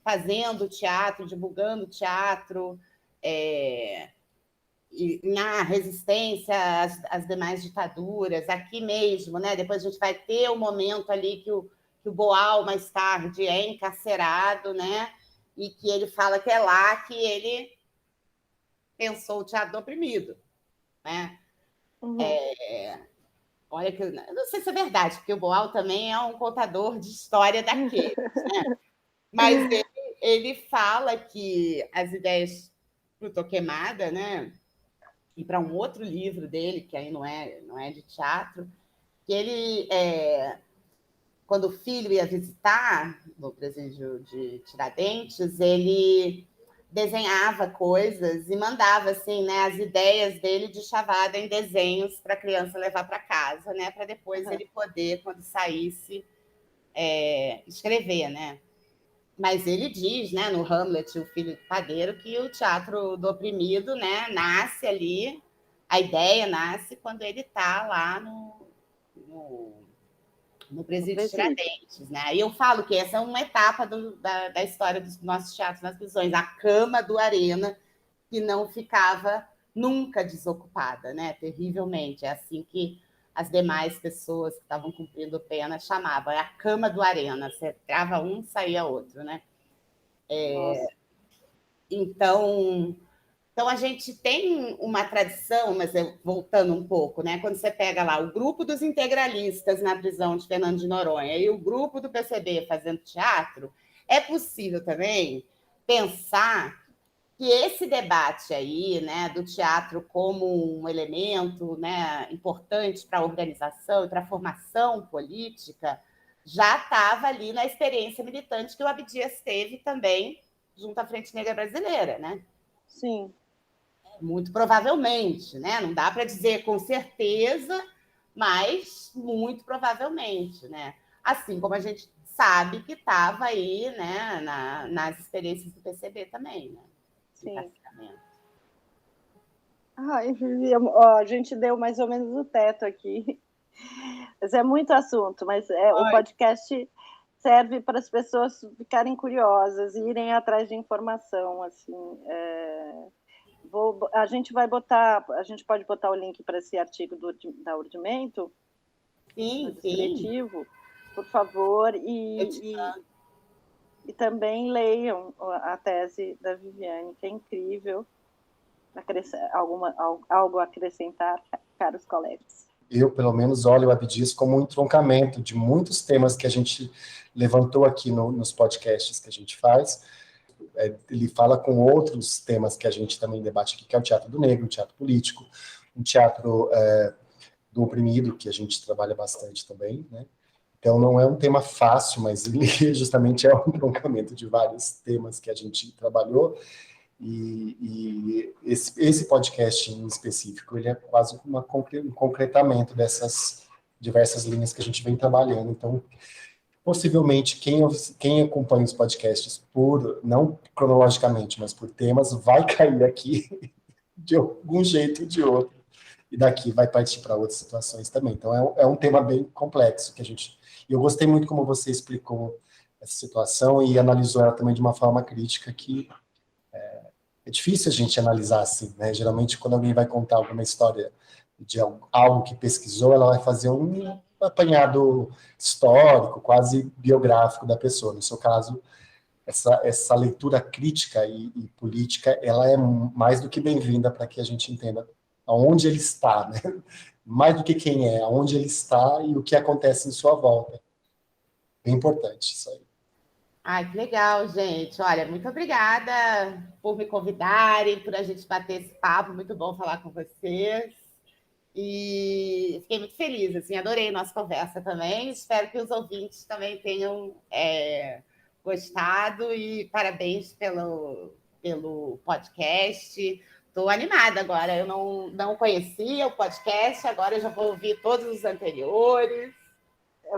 fazendo teatro, divulgando teatro, e na resistência às demais ditaduras, aqui mesmo, né? Depois a gente vai ter o momento ali que o Boal, mais tarde, é encarcerado, né? E que ele fala que é lá que ele pensou o teatro do oprimido, né? Uhum. Olha que eu não sei se é verdade, porque o Boal também é um contador de história daqueles, né? Mas ele fala que as ideias para o Torquemada, né? E para um outro livro dele, que aí não é de teatro, que ele, quando o filho ia visitar no presídio de Tiradentes, ele desenhava coisas e mandava assim, né, as ideias dele de chavada em desenhos para a criança levar para casa, né, para depois ele poder, quando saísse, escrever, né? Mas ele diz, né, no Hamlet, o filho do padeiro, que o teatro do oprimido, né, nasce ali, a ideia nasce quando ele está lá no presídio de Tiradentes, né? E eu falo que essa é uma etapa da história dos nossos teatros nas prisões, a cama do Arena, que não ficava nunca desocupada, né? Terrivelmente. É assim que as demais pessoas que estavam cumprindo pena chamavam, é a cama do Arena, você entrava um, saía outro, né? Então a gente tem uma tradição, mas voltando um pouco, né? Quando você pega lá o grupo dos integralistas na prisão de Fernando de Noronha e o grupo do PCB fazendo teatro, é possível também pensar que esse debate aí, né, do teatro como um elemento, né, importante para a organização e para a formação política, já estava ali na experiência militante que o Abdias teve também junto à Frente Negra Brasileira, né? Sim. Muito provavelmente, né? Não dá para dizer com certeza, mas muito provavelmente, né? Assim como a gente sabe que estava aí, né, nas experiências do PCB também, né? Sim. Ai, a gente deu mais ou menos o teto aqui. Mas é muito assunto, mas o podcast serve para as pessoas ficarem curiosas e irem atrás de informação, assim. A gente pode botar o link para esse artigo da Urdimento, sim, do descritivo, por favor, e também leiam a tese da Viviane, que é incrível. Algo a acrescentar, caros colegas? Eu, pelo menos, olho o Abdias como um entroncamento de muitos temas que a gente levantou aqui nos podcasts que a gente faz. Ele fala com outros temas que a gente também debate aqui, que é o teatro do negro, o teatro político, o teatro do oprimido, que a gente trabalha bastante também, né? Então, não é um tema fácil, mas ele justamente é um entroncamento de vários temas que a gente trabalhou. E esse podcast em específico, ele é quase um concretamento dessas diversas linhas que a gente vem trabalhando. Então, possivelmente, quem acompanha os podcasts não cronologicamente, mas por temas, vai cair aqui de algum jeito ou de outro. E daqui vai partir para outras situações também. Então, é um tema bem complexo que a gente... E eu gostei muito como você explicou essa situação e analisou ela também de uma forma crítica que é difícil a gente analisar assim, né? Geralmente, quando alguém vai contar alguma história de algo que pesquisou, ela vai fazer um apanhado histórico, quase biográfico da pessoa. No seu caso, essa leitura crítica e política, ela é mais do que bem-vinda para que a gente entenda aonde ele está, né? Mais do que quem é, aonde ele está e o que acontece em sua volta. É importante isso aí. Ai, que legal, gente. Olha, muito obrigada por me convidarem, por a gente bater esse papo. Muito bom falar com vocês. E fiquei muito feliz, assim, adorei nossa conversa também. Espero que os ouvintes também tenham gostado e parabéns pelo podcast. Estou animada agora. Eu não conhecia o podcast, agora eu já vou ouvir todos os anteriores.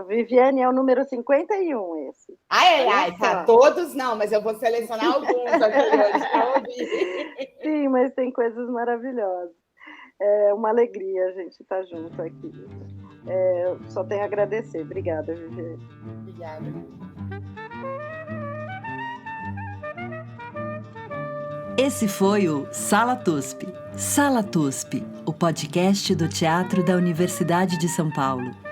Viviane, é o número 51 esse. Ai, tá. Todos não, mas eu vou selecionar alguns anteriores para ouvir. Sim, mas tem coisas maravilhosas. É uma alegria a gente estar junto aqui. Só tenho a agradecer. Obrigada, Viviane. Obrigada. Esse foi o Sala TUSP. Sala TUSP, o podcast do Teatro da Universidade de São Paulo.